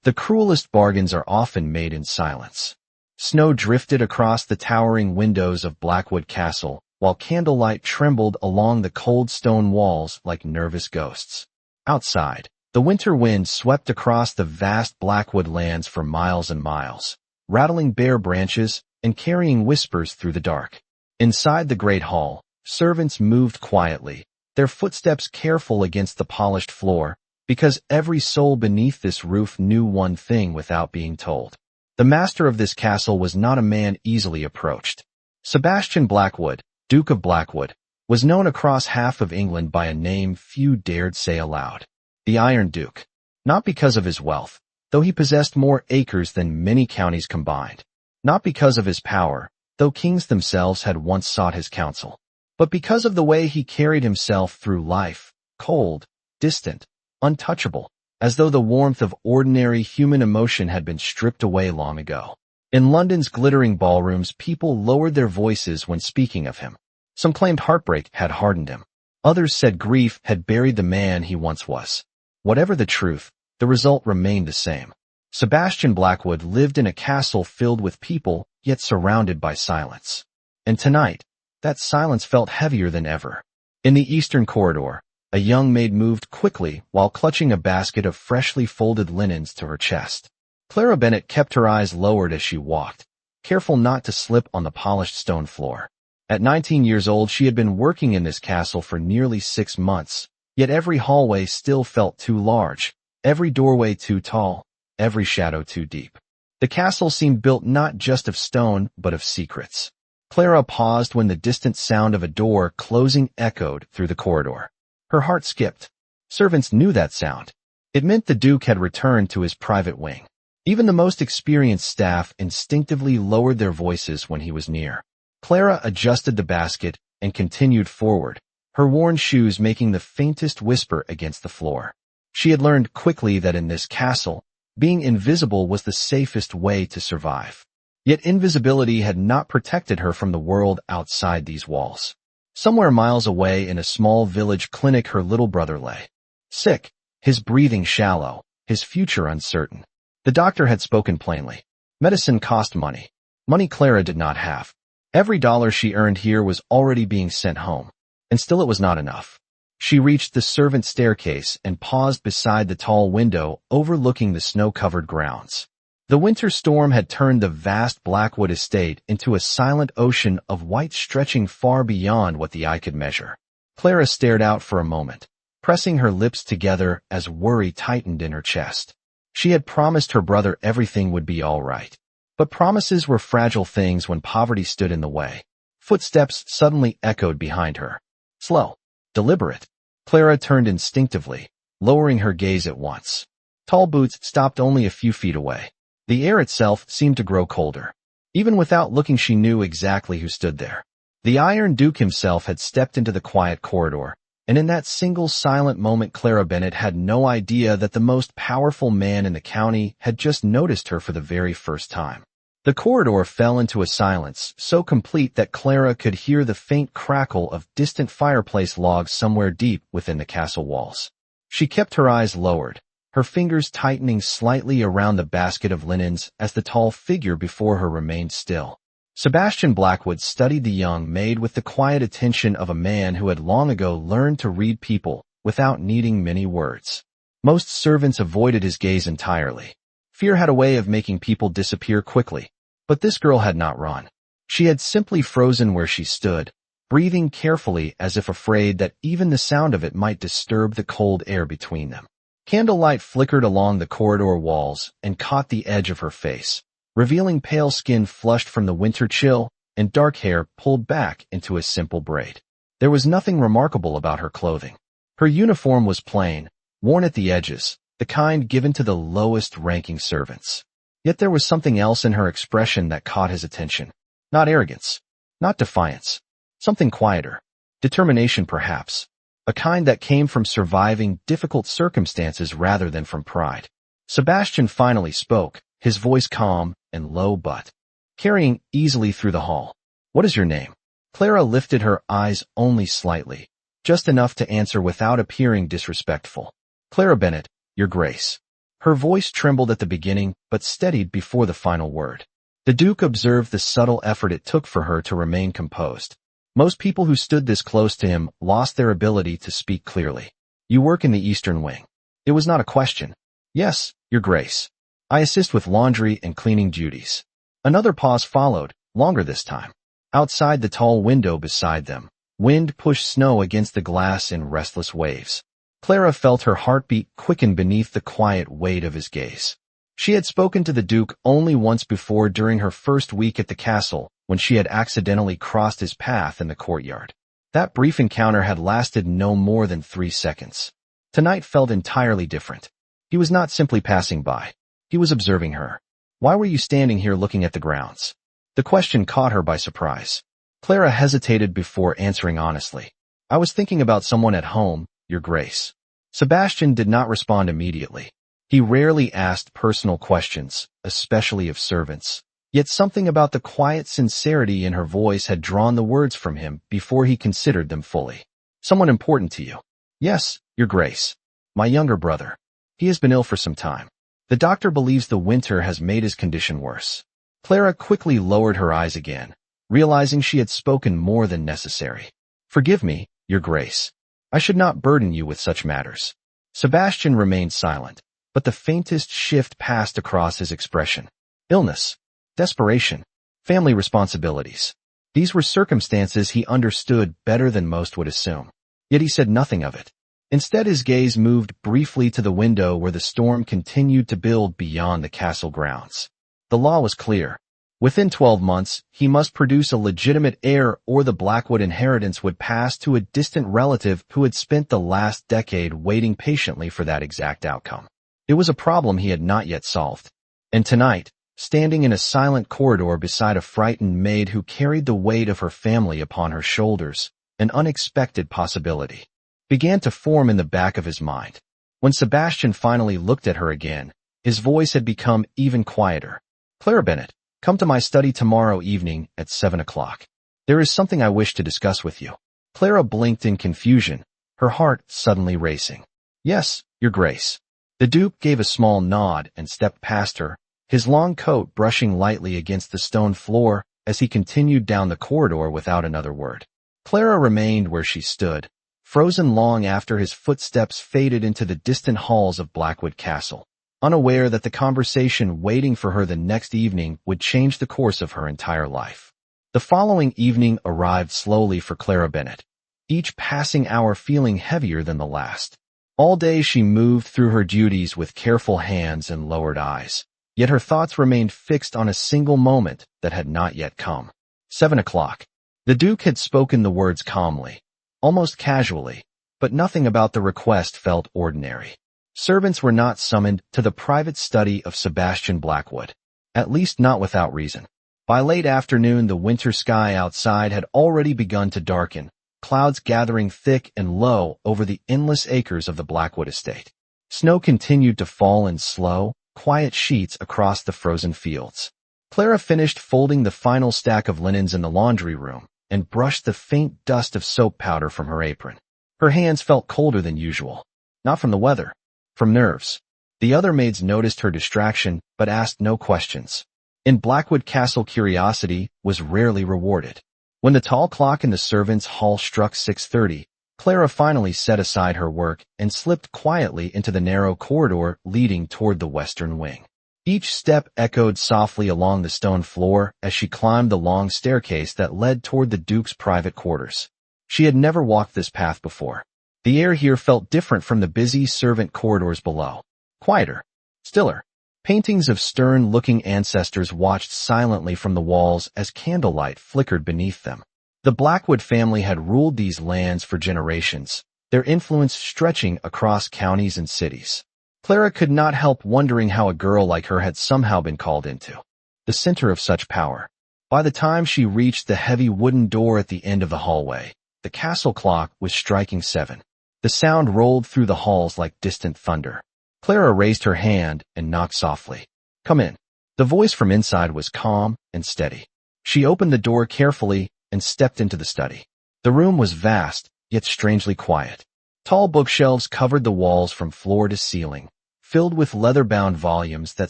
The cruelest bargains are often made in silence. Snow drifted across the towering windows of Blackwood Castle, while candlelight trembled along the cold stone walls like nervous ghosts. Outside, the winter wind swept across the vast Blackwood lands for miles and miles, rattling bare branches and carrying whispers through the dark. Inside the great hall, servants moved quietly, their footsteps careful against the polished floor, because every soul beneath this roof knew one thing without being told. The master of this castle was not a man easily approached. Sebastian Blackwood, Duke of Blackwood, was known across half of England by a name few dared say aloud. The Iron Duke. Not because of his wealth, though he possessed more acres than many counties combined. Not because of his power, though kings themselves had once sought his counsel. But because of the way he carried himself through life, cold, distant, untouchable, as though the warmth of ordinary human emotion had been stripped away long ago. In London's glittering ballrooms, people lowered their voices when speaking of him. Some claimed heartbreak had hardened him. Others said grief had buried the man he once was. Whatever the truth, the result remained the same. Sebastian Blackwood lived in a castle filled with people, yet surrounded by silence. And tonight, that silence felt heavier than ever. In the eastern corridor, a young maid moved quickly while clutching a basket of freshly folded linens to her chest. Clara Bennet kept her eyes lowered as she walked, careful not to slip on the polished stone floor. At 19 years old, she had been working in this castle for nearly 6 months, yet every hallway still felt too large, every doorway too tall, every shadow too deep. The castle seemed built not just of stone, but of secrets. Clara paused when the distant sound of a door closing echoed through the corridor. Her heart skipped. Servants knew that sound. It meant the Duke had returned to his private wing. Even the most experienced staff instinctively lowered their voices when he was near. Clara adjusted the basket and continued forward, her worn shoes making the faintest whisper against the floor. She had learned quickly that in this castle, being invisible was the safest way to survive. Yet invisibility had not protected her from the world outside these walls. Somewhere miles away in a small village clinic, her little brother lay. Sick, his breathing shallow, his future uncertain. The doctor had spoken plainly. Medicine cost money. Money Clara did not have. Every dollar she earned here was already being sent home. And still it was not enough. She reached the servant staircase and paused beside the tall window overlooking the snow-covered grounds. The winter storm had turned the vast Blackwood estate into a silent ocean of white stretching far beyond what the eye could measure. Clara stared out for a moment, pressing her lips together as worry tightened in her chest. She had promised her brother everything would be all right. But promises were fragile things when poverty stood in the way. Footsteps suddenly echoed behind her. Slow, deliberate. Clara turned instinctively, lowering her gaze at once. Tall boots stopped only a few feet away. The air itself seemed to grow colder. Even without looking, she knew exactly who stood there. The Iron Duke himself had stepped into the quiet corridor, and in that single silent moment Clara Bennet had no idea that the most powerful man in the county had just noticed her for the very first time. The corridor fell into a silence so complete that Clara could hear the faint crackle of distant fireplace logs somewhere deep within the castle walls. She kept her eyes lowered, her fingers tightening slightly around the basket of linens as the tall figure before her remained still. Sebastian Blackwood studied the young maid with the quiet attention of a man who had long ago learned to read people without needing many words. Most servants avoided his gaze entirely. Fear had a way of making people disappear quickly, but this girl had not run. She had simply frozen where she stood, breathing carefully as if afraid that even the sound of it might disturb the cold air between them. Candlelight flickered along the corridor walls and caught the edge of her face, revealing pale skin flushed from the winter chill and dark hair pulled back into a simple braid. There was nothing remarkable about her clothing. Her uniform was plain, worn at the edges, the kind given to the lowest-ranking servants. Yet there was something else in her expression that caught his attention. Not arrogance, not defiance, something quieter. Determination, perhaps. A kind that came from surviving difficult circumstances rather than from pride. Sebastian finally spoke, his voice calm and low but carrying easily through the hall. "What is your name?" Clara lifted her eyes only slightly, just enough to answer without appearing disrespectful. "Clara Bennet, Your Grace." Her voice trembled at the beginning, but steadied before the final word. The Duke observed the subtle effort it took for her to remain composed. Most people who stood this close to him lost their ability to speak clearly. You work in the Eastern Wing. It was not a question. Yes, Your Grace. I assist with laundry and cleaning duties. Another pause followed, longer this time. Outside the tall window beside them, wind pushed snow against the glass in restless waves. Clara felt her heartbeat quicken beneath the quiet weight of his gaze. She had spoken to the Duke only once before during her first week at the castle, when she had accidentally crossed his path in the courtyard. That brief encounter had lasted no more than 3 seconds. Tonight felt entirely different. He was not simply passing by. He was observing her. Why were you standing here looking at the grounds? The question caught her by surprise. Clara hesitated before answering honestly. I was thinking about someone at home, Your Grace. Sebastian did not respond immediately. He rarely asked personal questions, especially of servants. Yet something about the quiet sincerity in her voice had drawn the words from him before he considered them fully. Someone important to you? Yes, Your Grace. My younger brother. He has been ill for some time. The doctor believes the winter has made his condition worse. Clara quickly lowered her eyes again, realizing she had spoken more than necessary. Forgive me, Your Grace. I should not burden you with such matters. Sebastian remained silent, but the faintest shift passed across his expression. Illness. Desperation. Family responsibilities. These were circumstances he understood better than most would assume. Yet he said nothing of it. Instead, his gaze moved briefly to the window where the storm continued to build beyond the castle grounds. The law was clear. Within 12 months, he must produce a legitimate heir or the Blackwood inheritance would pass to a distant relative who had spent the last decade waiting patiently for that exact outcome. It was a problem he had not yet solved. And tonight, standing in a silent corridor beside a frightened maid who carried the weight of her family upon her shoulders, an unexpected possibility began to form in the back of his mind. When Sebastian finally looked at her again, his voice had become even quieter. Clara Bennett, come to my study tomorrow evening at 7 o'clock. There is something I wish to discuss with you. Clara blinked in confusion, her heart suddenly racing. Yes, Your Grace. The Duke gave a small nod and stepped past her, his long coat brushing lightly against the stone floor as he continued down the corridor without another word. Clara remained where she stood, frozen long after his footsteps faded into the distant halls of Blackwood Castle, unaware that the conversation waiting for her the next evening would change the course of her entire life. The following evening arrived slowly for Clara Bennett, each passing hour feeling heavier than the last. All day she moved through her duties with careful hands and lowered eyes, yet her thoughts remained fixed on a single moment that had not yet come. 7 o'clock. The Duke had spoken the words calmly, almost casually, but nothing about the request felt ordinary. Servants were not summoned to the private study of Sebastian Blackwood, at least not without reason. By late afternoon, the winter sky outside had already begun to darken, clouds gathering thick and low over the endless acres of the Blackwood estate. Snow continued to fall in slow, quiet sheets across the frozen fields. Clara finished folding the final stack of linens in the laundry room and brushed the faint dust of soap powder from her apron. Her hands felt colder than usual. Not from the weather. From nerves. The other maids noticed her distraction, but asked no questions. In Blackwood Castle, curiosity was rarely rewarded. When the tall clock in the servants' hall struck 6:30, Clara finally set aside her work and slipped quietly into the narrow corridor leading toward the western wing. Each step echoed softly along the stone floor as she climbed the long staircase that led toward the Duke's private quarters. She had never walked this path before. The air here felt different from the busy servant corridors below. Quieter. Stiller. Paintings of stern-looking ancestors watched silently from the walls as candlelight flickered beneath them. The Blackwood family had ruled these lands for generations, their influence stretching across counties and cities. Clara could not help wondering how a girl like her had somehow been called into the center of such power. By the time she reached the heavy wooden door at the end of the hallway, the castle clock was striking 7. The sound rolled through the halls like distant thunder. Clara raised her hand and knocked softly. Come in. The voice from inside was calm and steady. She opened the door carefully and stepped into the study. The room was vast, yet strangely quiet. Tall bookshelves covered the walls from floor to ceiling, filled with leather-bound volumes that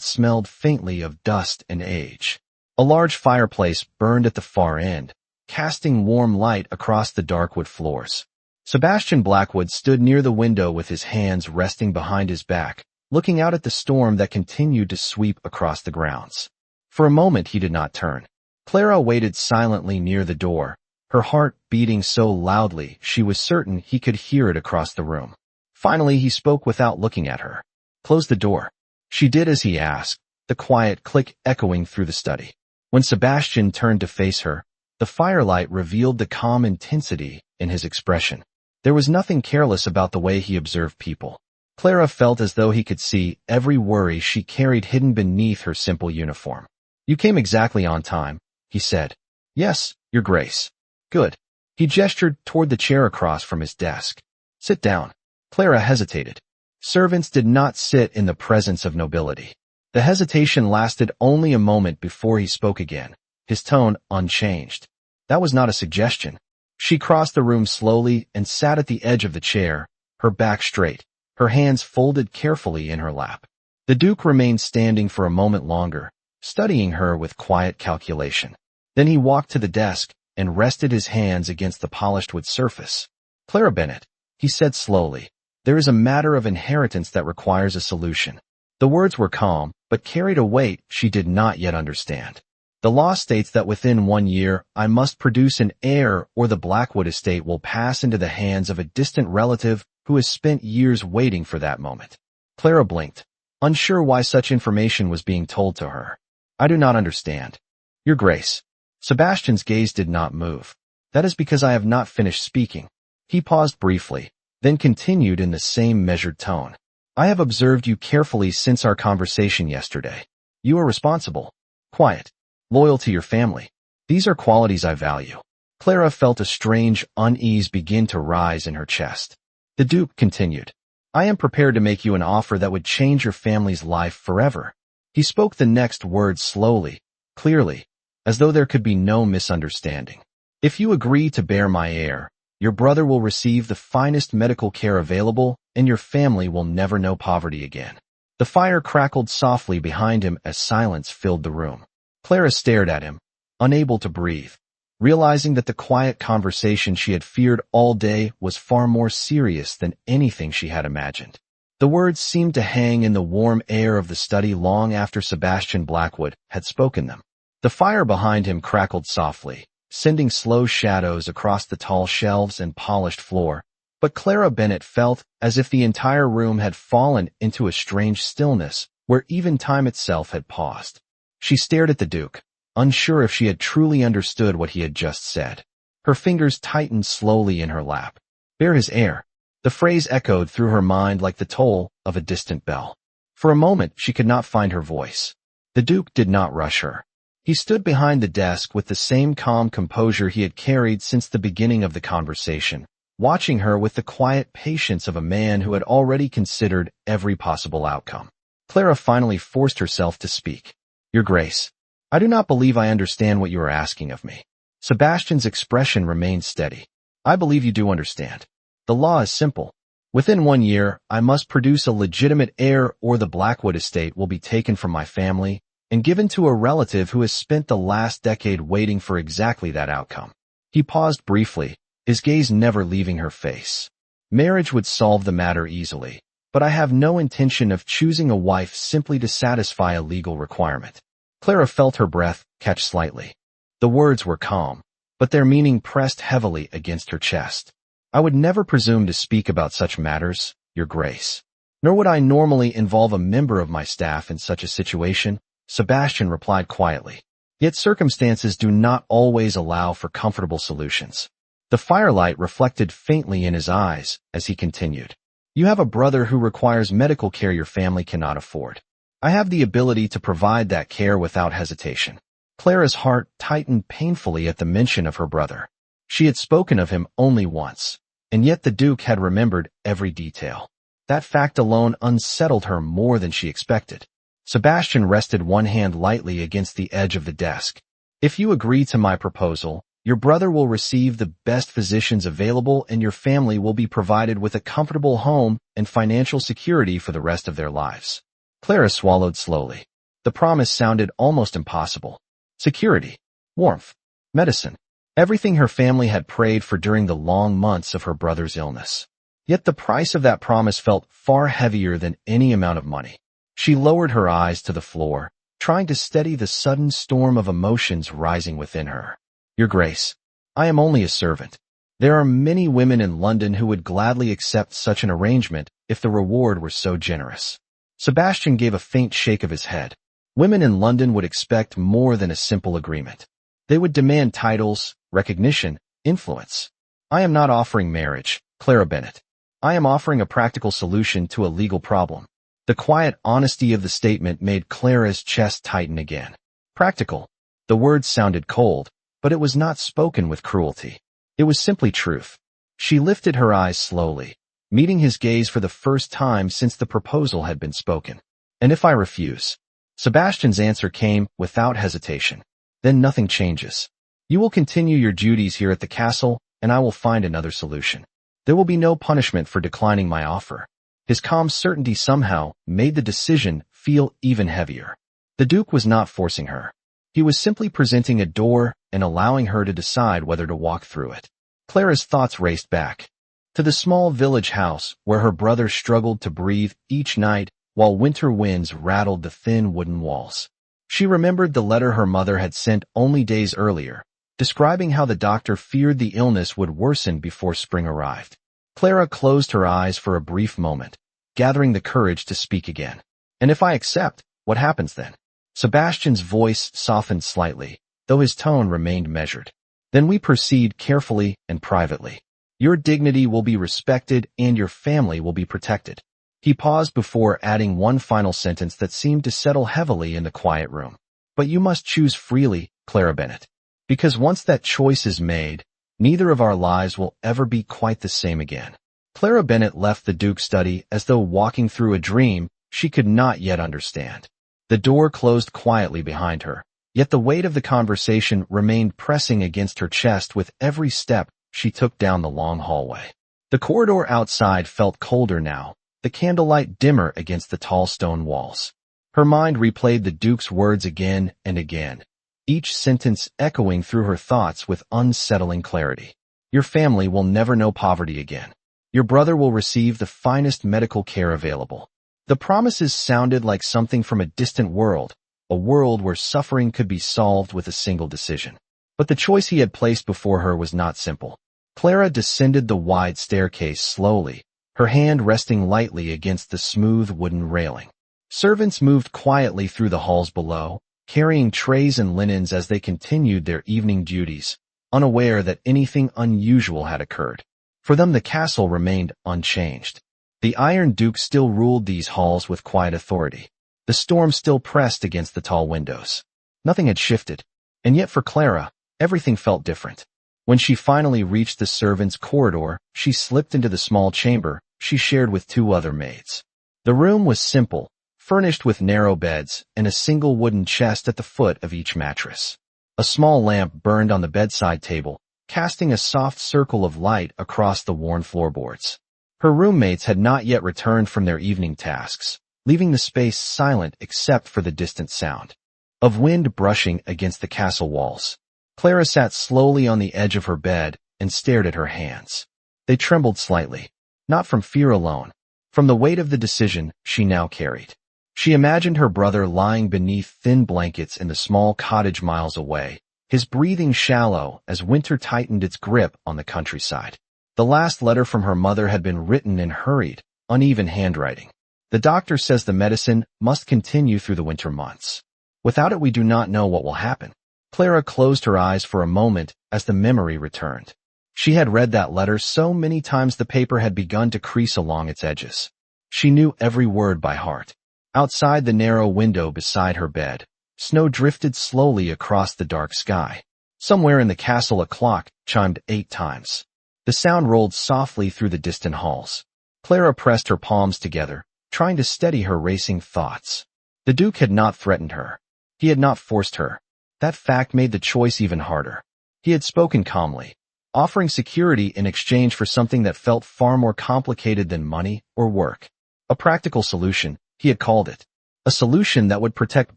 smelled faintly of dust and age. A large fireplace burned at the far end, casting warm light across the dark wood floors. Sebastian Blackwood stood near the window with his hands resting behind his back, looking out at the storm that continued to sweep across the grounds. For a moment he did not turn. Clara waited silently near the door, her heart beating so loudly she was certain he could hear it across the room. Finally he spoke without looking at her. "Close the door." She did as he asked, the quiet click echoing through the study. When Sebastian turned to face her, the firelight revealed the calm intensity in his expression. There was nothing careless about the way he observed people. Clara felt as though he could see every worry she carried hidden beneath her simple uniform. "You came exactly on time," he said. "Yes, Your Grace." "Good." He gestured toward the chair across from his desk. "Sit down." Clara hesitated. Servants did not sit in the presence of nobility. The hesitation lasted only a moment before he spoke again, his tone unchanged. That was not a suggestion. She crossed the room slowly and sat at the edge of the chair, her back straight, her hands folded carefully in her lap. The Duke remained standing for a moment longer, studying her with quiet calculation. Then he walked to the desk and rested his hands against the polished wood surface. "Clara Bennett," he said slowly, "there is a matter of inheritance that requires a solution." The words were calm, but carried a weight she did not yet understand. "The law states that within 1 year I must produce an heir or the Blackwood estate will pass into the hands of a distant relative who has spent years waiting for that moment." Clara blinked, unsure why such information was being told to her. "I do not understand." "Your Grace." Sebastian's gaze did not move. "That is because I have not finished speaking." He paused briefly, then continued in the same measured tone. "I have observed you carefully since our conversation yesterday. You are responsible, quiet, loyal to your family. These are qualities I value." Clara felt a strange unease begin to rise in her chest. The Duke continued, "I am prepared to make you an offer that would change your family's life forever." He spoke the next words slowly, clearly, as though there could be no misunderstanding. "If you agree to bear my heir, your brother will receive the finest medical care available, and your family will never know poverty again." The fire crackled softly behind him as silence filled the room. Clara stared at him, unable to breathe, realizing that the quiet conversation she had feared all day was far more serious than anything she had imagined. The words seemed to hang in the warm air of the study long after Sebastian Blackwood had spoken them. The fire behind him crackled softly, sending slow shadows across the tall shelves and polished floor, but Clara Bennett felt as if the entire room had fallen into a strange stillness where even time itself had paused. She stared at the Duke, unsure if she had truly understood what he had just said. Her fingers tightened slowly in her lap. "Bear his heir." The phrase echoed through her mind like the toll of a distant bell. For a moment she could not find her voice. The Duke did not rush her. He stood behind the desk with the same calm composure he had carried since the beginning of the conversation, watching her with the quiet patience of a man who had already considered every possible outcome. Clara finally forced herself to speak. "Your Grace, I do not believe I understand what you are asking of me." Sebastian's expression remained steady. "I believe you do understand. The law is simple. Within 1 year, I must produce a legitimate heir or the Blackwood estate will be taken from my family and given to a relative who has spent the last decade waiting for exactly that outcome." He paused briefly, his gaze never leaving her face. "Marriage would solve the matter easily, but I have no intention of choosing a wife simply to satisfy a legal requirement." Clara felt her breath catch slightly. The words were calm, but their meaning pressed heavily against her chest. "I would never presume to speak about such matters, Your Grace. Nor would I normally involve a member of my staff in such a situation," Sebastian replied quietly. "Yet circumstances do not always allow for comfortable solutions." The firelight reflected faintly in his eyes as he continued. "You have a brother who requires medical care your family cannot afford. I have the ability to provide that care without hesitation." Clara's heart tightened painfully at the mention of her brother. She had spoken of him only once, and yet the Duke had remembered every detail. That fact alone unsettled her more than she expected. Sebastian rested one hand lightly against the edge of the desk. "If you agree to my proposal, Your brother will receive the best physicians available and your family will be provided with a comfortable home and financial security for the rest of their lives. Clara swallowed slowly. The promise sounded almost impossible. Security, warmth, medicine, everything her family had prayed for during the long months of her brother's illness. Yet the price of that promise felt far heavier than any amount of money. She lowered her eyes to the floor, trying to steady the sudden storm of emotions rising within her. Your Grace, I am only a servant. There are many women in London who would gladly accept such an arrangement if the reward were so generous. Sebastian gave a faint shake of his head. Women in London would expect more than a simple agreement. They would demand titles, recognition, influence. I am not offering marriage, Clara Bennett. I am offering a practical solution to a legal problem. The quiet honesty of the statement made Clara's chest tighten again. Practical. The words sounded cold, but it was not spoken with cruelty. It was simply truth. She lifted her eyes slowly, meeting his gaze for the first time since the proposal had been spoken. And if I refuse? Sebastian's answer came without hesitation. Then nothing changes. You will continue your duties here at the castle, and I will find another solution. There will be no punishment for declining my offer. His calm certainty somehow made the decision feel even heavier. The Duke was not forcing her. He was simply presenting a door and allowing her to decide whether to walk through it. Clara's thoughts raced back to the small village house where her brother struggled to breathe each night while winter winds rattled the thin wooden walls. She remembered the letter her mother had sent only days earlier, describing how the doctor feared the illness would worsen before spring arrived. Clara closed her eyes for a brief moment, gathering the courage to speak again. And if I accept, what happens then? Sebastian's voice softened slightly, though his tone remained measured. Then we proceed carefully and privately. Your dignity will be respected and your family will be protected. He paused before adding one final sentence that seemed to settle heavily in the quiet room. But you must choose freely, Clara Bennett. Because once that choice is made, neither of our lives will ever be quite the same again. Clara Bennett left the Duke's study as though walking through a dream she could not yet understand. The door closed quietly behind her, yet the weight of the conversation remained pressing against her chest with every step she took down the long hallway. The corridor outside felt colder now, the candlelight dimmer against the tall stone walls. Her mind replayed the Duke's words again and again, each sentence echoing through her thoughts with unsettling clarity. Your family will never know poverty again. Your brother will receive the finest medical care available. The promises sounded like something from a distant world, a world where suffering could be solved with a single decision. But the choice he had placed before her was not simple. Clara descended the wide staircase slowly, her hand resting lightly against the smooth wooden railing. Servants moved quietly through the halls below, carrying trays and linens as they continued their evening duties, unaware that anything unusual had occurred. For them the castle remained unchanged. The Iron Duke still ruled these halls with quiet authority. The storm still pressed against the tall windows. Nothing had shifted, and yet for Clara, everything felt different. When she finally reached the servants' corridor, she slipped into the small chamber she shared with two other maids. The room was simple, furnished with narrow beds and a single wooden chest at the foot of each mattress. A small lamp burned on the bedside table, casting a soft circle of light across the worn floorboards. Her roommates had not yet returned from their evening tasks, leaving the space silent except for the distant sound of wind brushing against the castle walls. Clara sat slowly on the edge of her bed and stared at her hands. They trembled slightly, not from fear alone, from the weight of the decision she now carried. She imagined her brother lying beneath thin blankets in the small cottage miles away, his breathing shallow as winter tightened its grip on the countryside. The last letter from her mother had been written in hurried, uneven handwriting. The doctor says the medicine must continue through the winter months. Without it we do not know what will happen. Clara closed her eyes for a moment as the memory returned. She had read that letter so many times the paper had begun to crease along its edges. She knew every word by heart. Outside the narrow window beside her bed, snow drifted slowly across the dark sky. Somewhere in the castle a clock chimed 8 times. The sound rolled softly through the distant halls. Clara pressed her palms together, trying to steady her racing thoughts. The Duke had not threatened her. He had not forced her. That fact made the choice even harder. He had spoken calmly, offering security in exchange for something that felt far more complicated than money or work. A practical solution, he had called it. A solution that would protect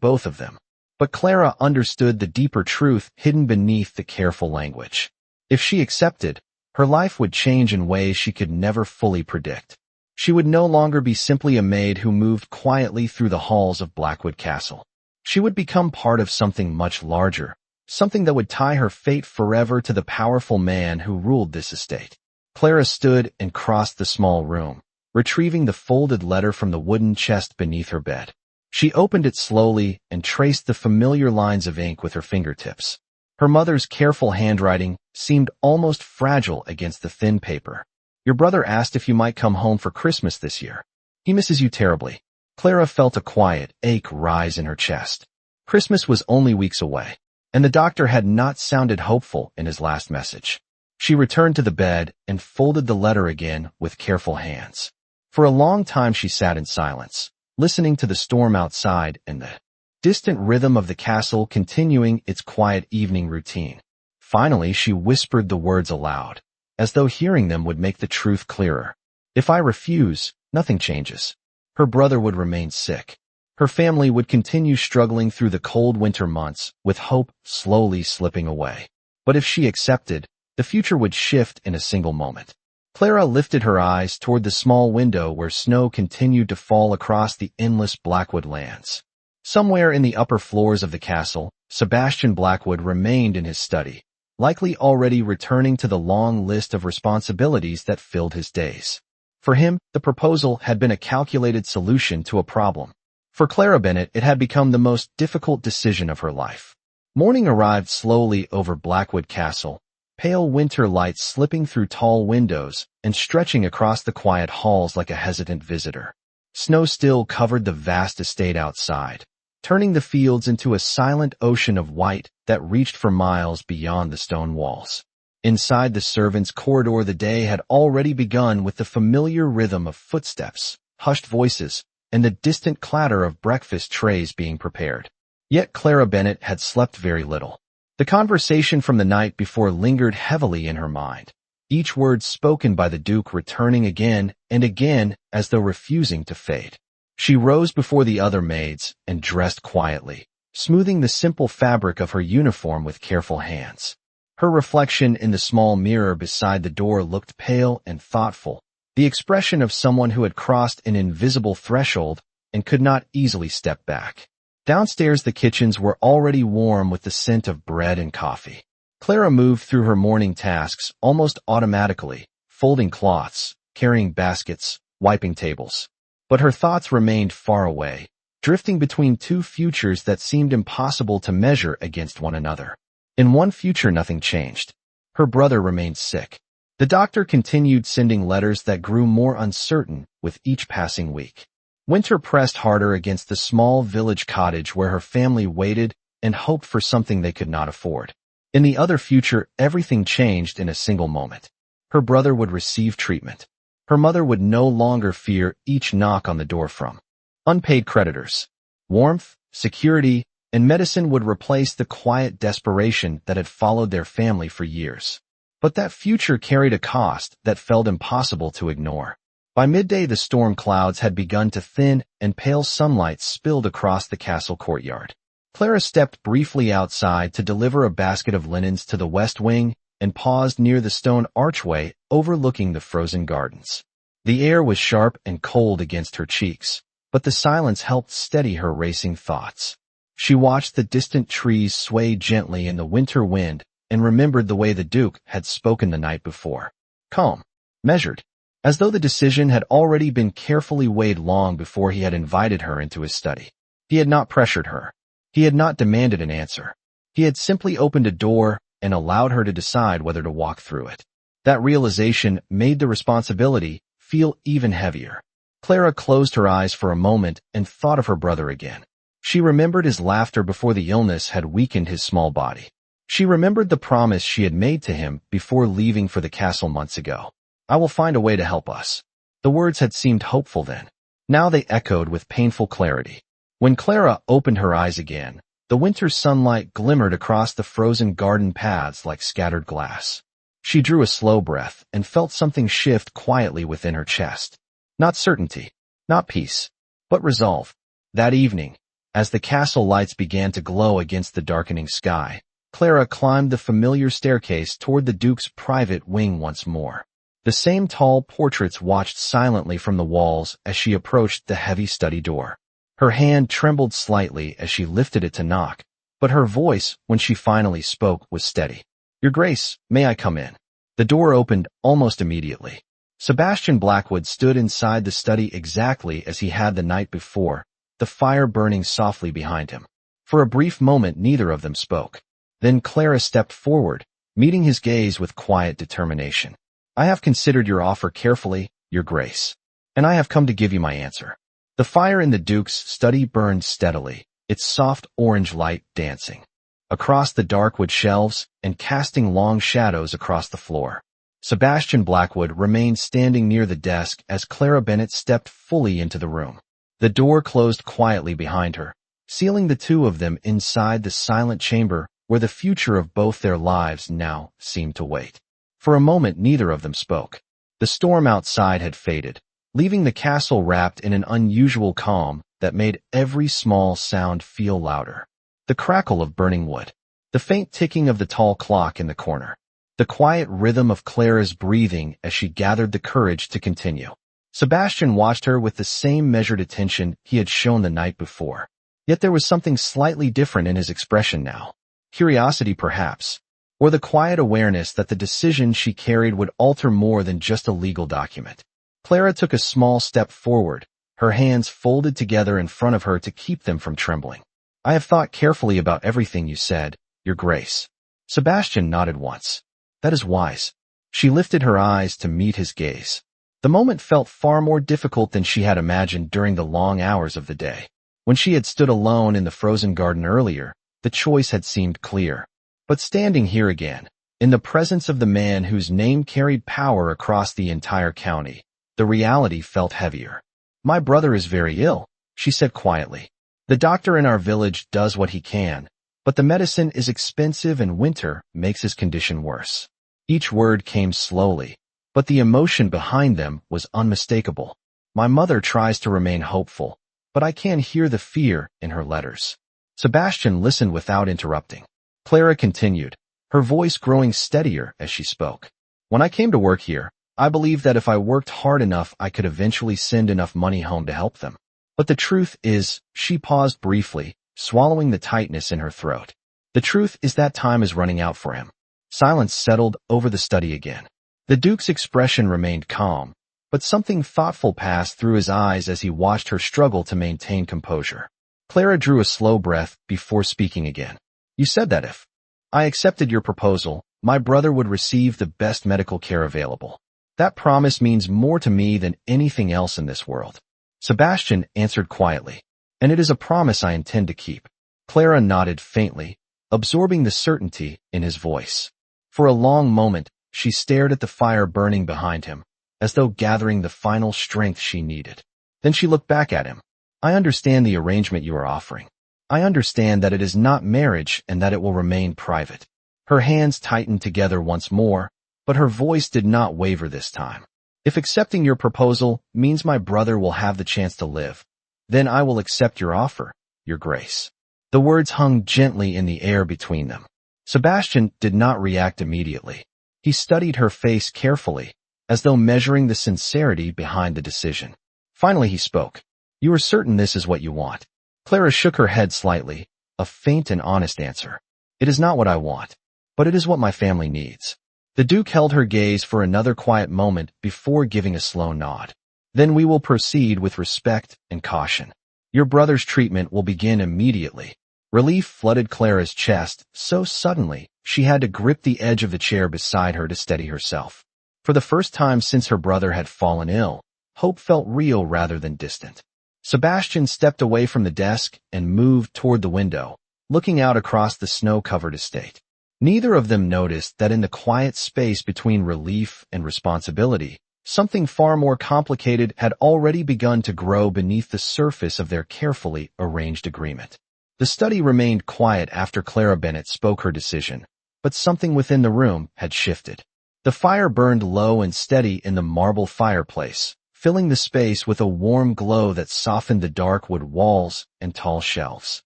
both of them. But Clara understood the deeper truth hidden beneath the careful language. If she accepted, her life would change in ways she could never fully predict. She would no longer be simply a maid who moved quietly through the halls of Blackwood Castle. She would become part of something much larger, something that would tie her fate forever to the powerful man who ruled this estate. Clara stood and crossed the small room, retrieving the folded letter from the wooden chest beneath her bed. She opened it slowly and traced the familiar lines of ink with her fingertips. Her mother's careful handwriting seemed almost fragile against the thin paper. Your brother asked if you might come home for Christmas this year. He misses you terribly. Clara felt a quiet ache rise in her chest. Christmas was only weeks away, and the doctor had not sounded hopeful in his last message. She returned to the bed and folded the letter again with careful hands. For a long time she sat in silence, listening to the storm outside and the distant rhythm of the castle continuing its quiet evening routine. Finally, she whispered the words aloud, as though hearing them would make the truth clearer. If I refuse, nothing changes. Her brother would remain sick. Her family would continue struggling through the cold winter months, with hope slowly slipping away. But if she accepted, the future would shift in a single moment. Clara lifted her eyes toward the small window where snow continued to fall across the endless Blackwood lands. Somewhere in the upper floors of the castle, Sebastian Blackwood remained in his study, likely already returning to the long list of responsibilities that filled his days. For him, the proposal had been a calculated solution to a problem. For Clara Bennett, it had become the most difficult decision of her life. Morning arrived slowly over Blackwood Castle, pale winter light slipping through tall windows and stretching across the quiet halls like a hesitant visitor. Snow still covered the vast estate outside, turning the fields into a silent ocean of white that reached for miles beyond the stone walls. Inside the servants' corridor, the day had already begun with the familiar rhythm of footsteps, hushed voices, and the distant clatter of breakfast trays being prepared. Yet Clara Bennett had slept very little. The conversation from the night before lingered heavily in her mind, each word spoken by the Duke returning again and again as though refusing to fade. She rose before the other maids and dressed quietly, smoothing the simple fabric of her uniform with careful hands. Her reflection in the small mirror beside the door looked pale and thoughtful, the expression of someone who had crossed an invisible threshold and could not easily step back. Downstairs the kitchens were already warm with the scent of bread and coffee. Clara moved through her morning tasks almost automatically, folding cloths, carrying baskets, wiping tables. But her thoughts remained far away, drifting between two futures that seemed impossible to measure against one another. In one future nothing changed. Her brother remained sick. The doctor continued sending letters that grew more uncertain with each passing week. Winter pressed harder against the small village cottage where her family waited and hoped for something they could not afford. In the other future, everything changed in a single moment. Her brother would receive treatment. Her mother would no longer fear each knock on the door from unpaid creditors. Warmth, security, and medicine would replace the quiet desperation that had followed their family for years. But that future carried a cost that felt impossible to ignore. By midday, the storm clouds had begun to thin and pale sunlight spilled across the castle courtyard. Clara stepped briefly outside to deliver a basket of linens to the west wing and paused near the stone archway overlooking the frozen gardens. The air was sharp and cold against her cheeks, but the silence helped steady her racing thoughts. She watched the distant trees sway gently in the winter wind and remembered the way the Duke had spoken the night before. Calm, measured, as though the decision had already been carefully weighed long before he had invited her into his study. He had not pressured her. He had not demanded an answer. He had simply opened a door and allowed her to decide whether to walk through it. That realization made the responsibility feel even heavier. Clara closed her eyes for a moment and thought of her brother again. She remembered his laughter before the illness had weakened his small body. She remembered the promise she had made to him before leaving for the castle months ago. I will find a way to help us. The words had seemed hopeful then. Now they echoed with painful clarity. When Clara opened her eyes again, The winter sunlight glimmered across the frozen garden paths like scattered glass. She drew a slow breath and felt something shift quietly within her chest. Not certainty, not peace, but resolve. That evening, as the castle lights began to glow against the darkening sky, Clara climbed the familiar staircase toward the Duke's private wing once more. The same tall portraits watched silently from the walls as she approached the heavy study door. Her hand trembled slightly as she lifted it to knock, but her voice, when she finally spoke, was steady. "Your Grace, may I come in?" The door opened almost immediately. Sebastian Blackwood stood inside the study exactly as he had the night before, the fire burning softly behind him. For a brief moment neither of them spoke. Then Clara stepped forward, meeting his gaze with quiet determination. "I have considered your offer carefully, Your Grace, and I have come to give you my answer." The fire in the Duke's study burned steadily, its soft orange light dancing across the dark wood shelves and casting long shadows across the floor. Sebastian Blackwood remained standing near the desk as Clara Bennett stepped fully into the room. The door closed quietly behind her, sealing the two of them inside the silent chamber where the future of both their lives now seemed to wait. For a moment neither of them spoke. The storm outside had faded, leaving the castle wrapped in an unusual calm that made every small sound feel louder. The crackle of burning wood, the faint ticking of the tall clock in the corner, the quiet rhythm of Clara's breathing as she gathered the courage to continue. Sebastian watched her with the same measured attention he had shown the night before. Yet there was something slightly different in his expression now. Curiosity, perhaps, or the quiet awareness that the decision she carried would alter more than just a legal document. Clara took a small step forward, her hands folded together in front of her to keep them from trembling. "I have thought carefully about everything you said, Your Grace." Sebastian nodded once. "That is wise." She lifted her eyes to meet his gaze. The moment felt far more difficult than she had imagined during the long hours of the day. When she had stood alone in the frozen garden earlier, the choice had seemed clear. But standing here again, in the presence of the man whose name carried power across the entire county, the reality felt heavier. "My brother is very ill," she said quietly. "The doctor in our village does what he can, but the medicine is expensive and winter makes his condition worse." Each word came slowly, but the emotion behind them was unmistakable. "My mother tries to remain hopeful, but I can hear the fear in her letters." Sebastian listened without interrupting. Clara continued, her voice growing steadier as she spoke. "When I came to work here, I believed that if I worked hard enough I could eventually send enough money home to help them. But the truth is," she paused briefly, swallowing the tightness in her throat. "The truth is that time is running out for him." Silence settled over the study again. The Duke's expression remained calm, but something thoughtful passed through his eyes as he watched her struggle to maintain composure. Clara drew a slow breath before speaking again. "You said that if I accepted your proposal, my brother would receive the best medical care available. That promise means more to me than anything else in this world." Sebastian answered quietly, "And it is a promise I intend to keep." Clara nodded faintly, absorbing the certainty in his voice. For a long moment, she stared at the fire burning behind him, as though gathering the final strength she needed. Then she looked back at him. "I understand the arrangement you are offering. I understand that it is not marriage and that it will remain private." Her hands tightened together once more, but her voice did not waver this time. "If accepting your proposal means my brother will have the chance to live, then I will accept your offer, Your Grace." The words hung gently in the air between them. Sebastian did not react immediately. He studied her face carefully, as though measuring the sincerity behind the decision. Finally he spoke. "You are certain this is what you want?" Clara shook her head slightly, a faint and honest answer. "It is not what I want, but it is what my family needs." The Duke held her gaze for another quiet moment before giving a slow nod. "Then we will proceed with respect and caution. Your brother's treatment will begin immediately." Relief flooded Clara's chest so suddenly she had to grip the edge of the chair beside her to steady herself. For the first time since her brother had fallen ill, hope felt real rather than distant. Sebastian stepped away from the desk and moved toward the window, looking out across the snow-covered estate. Neither of them noticed that in the quiet space between relief and responsibility, something far more complicated had already begun to grow beneath the surface of their carefully arranged agreement. The study remained quiet after Clara Bennett spoke her decision, but something within the room had shifted. The fire burned low and steady in the marble fireplace, filling the space with a warm glow that softened the dark wood walls and tall shelves.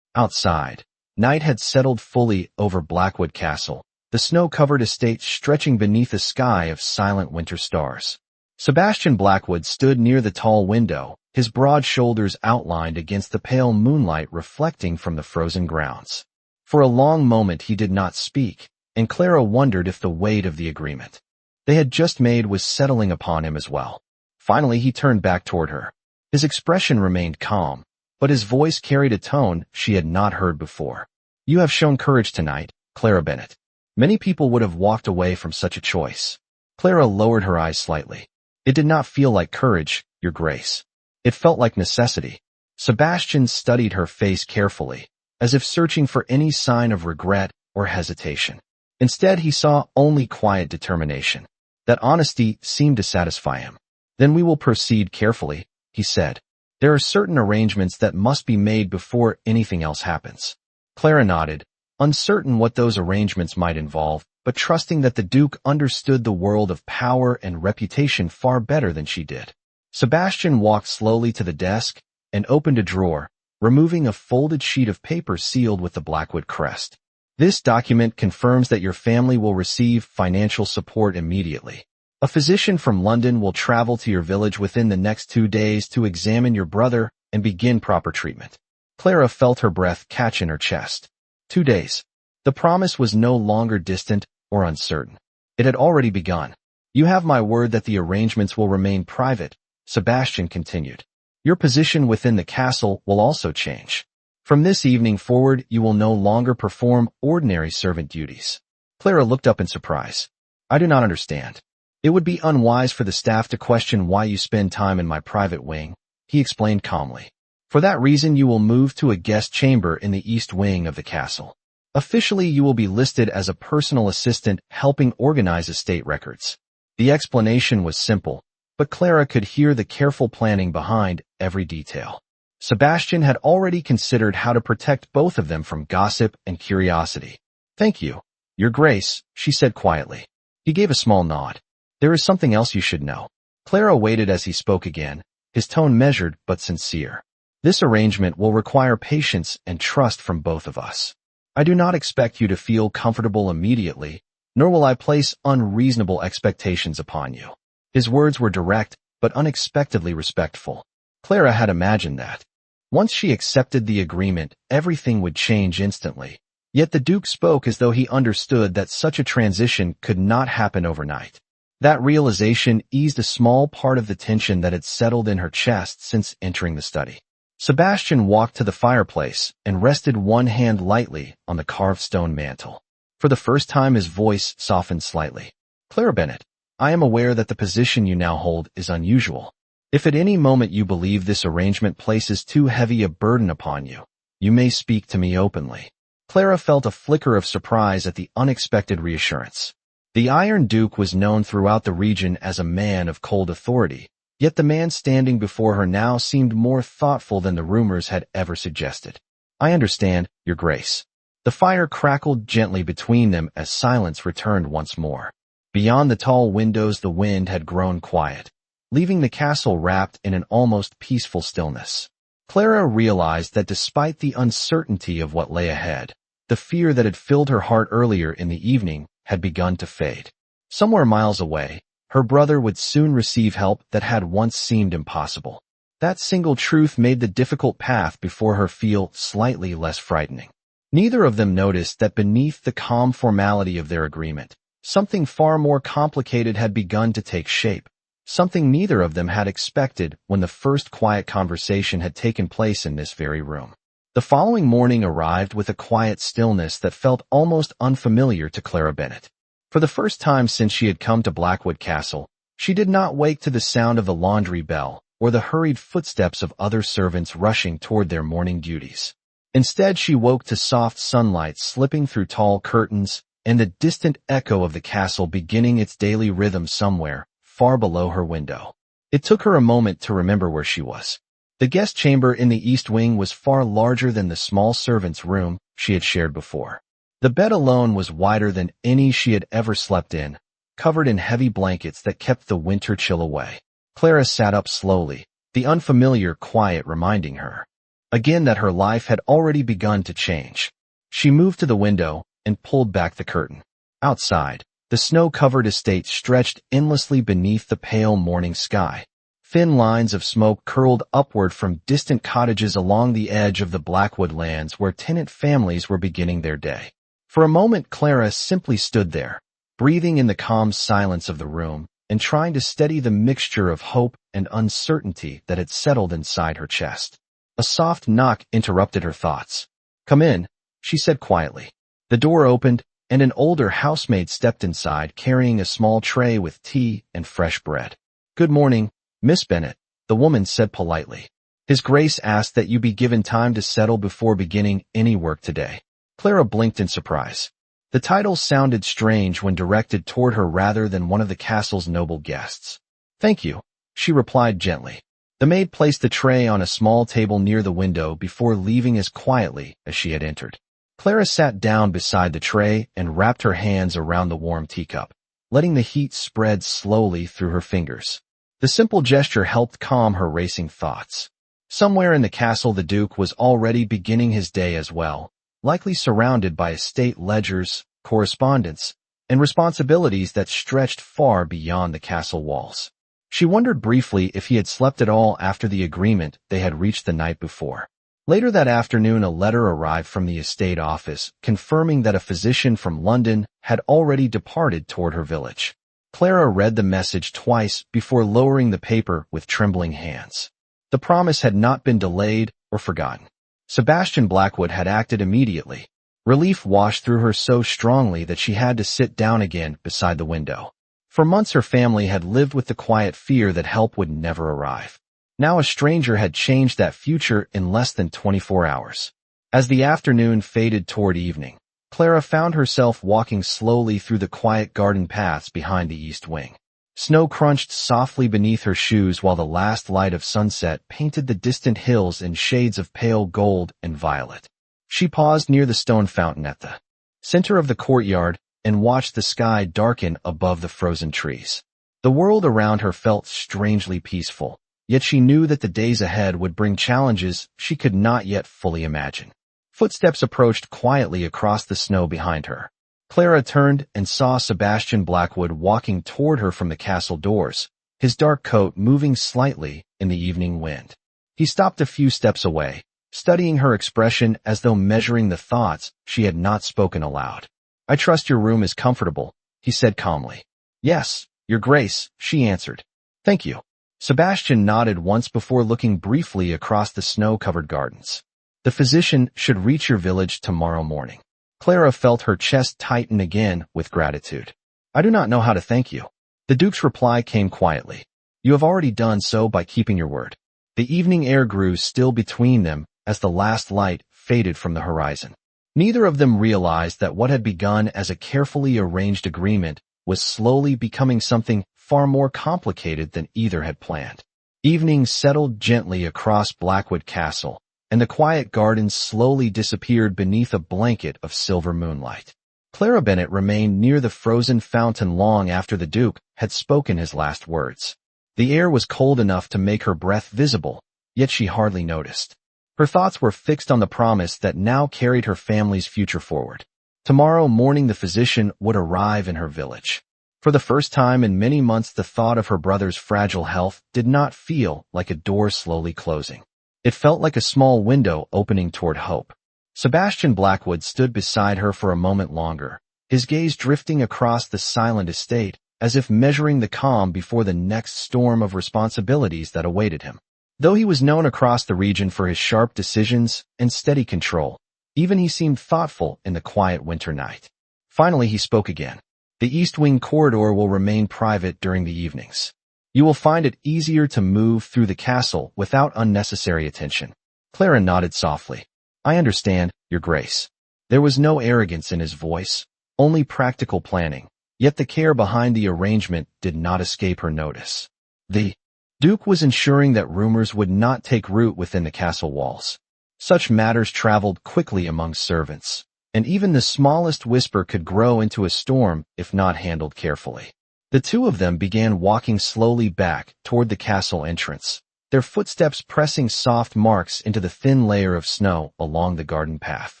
Outside, night had settled fully over Blackwood Castle, the snow-covered estate stretching beneath a sky of silent winter stars. Sebastian Blackwood stood near the tall window, his broad shoulders outlined against the pale moonlight reflecting from the frozen grounds. For a long moment he did not speak, and Clara wondered if the weight of the agreement they had just made was settling upon him as well. Finally he turned back toward her. His expression remained calm, but his voice carried a tone she had not heard before. "You have shown courage tonight, Clara Bennett. Many people would have walked away from such a choice." Clara lowered her eyes slightly. "It did not feel like courage, Your Grace. It felt like necessity." Sebastian studied her face carefully, as if searching for any sign of regret or hesitation. Instead, he saw only quiet determination. That honesty seemed to satisfy him. "Then we will proceed carefully," he said. "There are certain arrangements that must be made before anything else happens." Clara nodded, uncertain what those arrangements might involve, but trusting that the Duke understood the world of power and reputation far better than she did. Sebastian walked slowly to the desk and opened a drawer, removing a folded sheet of paper sealed with the Blackwood crest. "This document confirms that your family will receive financial support immediately. A physician from London will travel to your village within the next 2 days to examine your brother and begin proper treatment." Clara felt her breath catch in her chest. 2 days. The promise was no longer distant or uncertain. It had already begun. "You have my word that the arrangements will remain private," Sebastian continued. "Your position within the castle will also change. From this evening forward, you will no longer perform ordinary servant duties." Clara looked up in surprise. "I do not understand." "It would be unwise for the staff to question why you spend time in my private wing," he explained calmly. "For that reason, you will move to a guest chamber in the east wing of the castle. Officially, you will be listed as a personal assistant helping organize estate records." The explanation was simple, but Clara could hear the careful planning behind every detail. Sebastian had already considered how to protect both of them from gossip and curiosity. "Thank you, Your Grace," she said quietly. He gave a small nod. "There is something else you should know." Clara waited as he spoke again, his tone measured but sincere. "This arrangement will require patience and trust from both of us. I do not expect you to feel comfortable immediately, nor will I place unreasonable expectations upon you." His words were direct, but unexpectedly respectful. Clara had imagined that. Once she accepted the agreement, everything would change instantly. Yet the Duke spoke as though he understood that such a transition could not happen overnight. That realization eased a small part of the tension that had settled in her chest since entering the study. Sebastian walked to the fireplace and rested one hand lightly on the carved stone mantel. For the first time his voice softened slightly. "Clara Bennett, I am aware that the position you now hold is unusual. If at any moment you believe this arrangement places too heavy a burden upon you, you may speak to me openly." Clara felt a flicker of surprise at the unexpected reassurance. The Iron Duke was known throughout the region as a man of cold authority, yet the man standing before her now seemed more thoughtful than the rumors had ever suggested. "I understand, Your Grace." The fire crackled gently between them as silence returned once more. Beyond the tall windows the wind had grown quiet, leaving the castle wrapped in an almost peaceful stillness. Clara realized that despite the uncertainty of what lay ahead, the fear that had filled her heart earlier in the evening had begun to fade. Somewhere miles away, her brother would soon receive help that had once seemed impossible. That single truth made the difficult path before her feel slightly less frightening. Neither of them noticed that beneath the calm formality of their agreement, something far more complicated had begun to take shape. Something neither of them had expected when the first quiet conversation had taken place in this very room. The following morning arrived with a quiet stillness that felt almost unfamiliar to Clara Bennett. For the first time since she had come to Blackwood Castle, she did not wake to the sound of the laundry bell or the hurried footsteps of other servants rushing toward their morning duties. Instead, she woke to soft sunlight slipping through tall curtains and the distant echo of the castle beginning its daily rhythm somewhere far below her window. It took her a moment to remember where she was. The guest chamber in the east wing was far larger than the small servant's room she had shared before. The bed alone was wider than any she had ever slept in, covered in heavy blankets that kept the winter chill away. Clara sat up slowly, the unfamiliar quiet reminding her again that her life had already begun to change. She moved to the window and pulled back the curtain. Outside, the snow-covered estate stretched endlessly beneath the pale morning sky. Thin lines of smoke curled upward from distant cottages along the edge of the Blackwood lands where tenant families were beginning their day. For a moment Clara simply stood there, breathing in the calm silence of the room and trying to steady the mixture of hope and uncertainty that had settled inside her chest. A soft knock interrupted her thoughts. "Come in," she said quietly. The door opened, and an older housemaid stepped inside carrying a small tray with tea and fresh bread. "Good morning, Miss Bennet," the woman said politely. "His Grace asked that you be given time to settle before beginning any work today." Clara blinked in surprise. The title sounded strange when directed toward her rather than one of the castle's noble guests. "Thank you," she replied gently. The maid placed the tray on a small table near the window before leaving as quietly as she had entered. Clara sat down beside the tray and wrapped her hands around the warm teacup, letting the heat spread slowly through her fingers. The simple gesture helped calm her racing thoughts. Somewhere in the castle the Duke was already beginning his day as well, likely surrounded by estate ledgers, correspondence, and responsibilities that stretched far beyond the castle walls. She wondered briefly if he had slept at all after the agreement they had reached the night before. Later that afternoon a letter arrived from the estate office confirming that a physician from London had already departed toward her village. Clara read the message twice before lowering the paper with trembling hands. The promise had not been delayed or forgotten. Sebastian Blackwood had acted immediately. Relief washed through her so strongly that she had to sit down again beside the window. For months her family had lived with the quiet fear that help would never arrive. Now a stranger had changed that future in less than 24 hours. As the afternoon faded toward evening, Clara found herself walking slowly through the quiet garden paths behind the east wing. Snow crunched softly beneath her shoes while the last light of sunset painted the distant hills in shades of pale gold and violet. She paused near the stone fountain at the center of the courtyard and watched the sky darken above the frozen trees. The world around her felt strangely peaceful, yet she knew that the days ahead would bring challenges she could not yet fully imagine. Footsteps approached quietly across the snow behind her. Clara turned and saw Sebastian Blackwood walking toward her from the castle doors, his dark coat moving slightly in the evening wind. He stopped a few steps away, studying her expression as though measuring the thoughts she had not spoken aloud. "I trust your room is comfortable," he said calmly. "Yes, Your Grace," she answered. "Thank you." Sebastian nodded once before looking briefly across the snow-covered gardens. "The physician should reach your village tomorrow morning." Clara felt her chest tighten again with gratitude. "I do not know how to thank you." The Duke's reply came quietly. "You have already done so by keeping your word." The evening air grew still between them as the last light faded from the horizon. Neither of them realized that what had begun as a carefully arranged agreement was slowly becoming something far more complicated than either had planned. Evening settled gently across Blackwood Castle, and the quiet gardens slowly disappeared beneath a blanket of silver moonlight. Clara Bennet remained near the frozen fountain long after the Duke had spoken his last words. The air was cold enough to make her breath visible, yet she hardly noticed. Her thoughts were fixed on the promise that now carried her family's future forward. Tomorrow morning the physician would arrive in her village. For the first time in many months the thought of her brother's fragile health did not feel like a door slowly closing. It felt like a small window opening toward hope. Sebastian Blackwood stood beside her for a moment longer, his gaze drifting across the silent estate, as if measuring the calm before the next storm of responsibilities that awaited him. Though he was known across the region for his sharp decisions and steady control, even he seemed thoughtful in the quiet winter night. Finally he spoke again. "The East Wing corridor will remain private during the evenings. You will find it easier to move through the castle without unnecessary attention." Clara nodded softly. "I understand, Your Grace." There was no arrogance in his voice, only practical planning, yet the care behind the arrangement did not escape her notice. The Duke was ensuring that rumors would not take root within the castle walls. Such matters traveled quickly among servants, and even the smallest whisper could grow into a storm if not handled carefully. The two of them began walking slowly back toward the castle entrance, their footsteps pressing soft marks into the thin layer of snow along the garden path.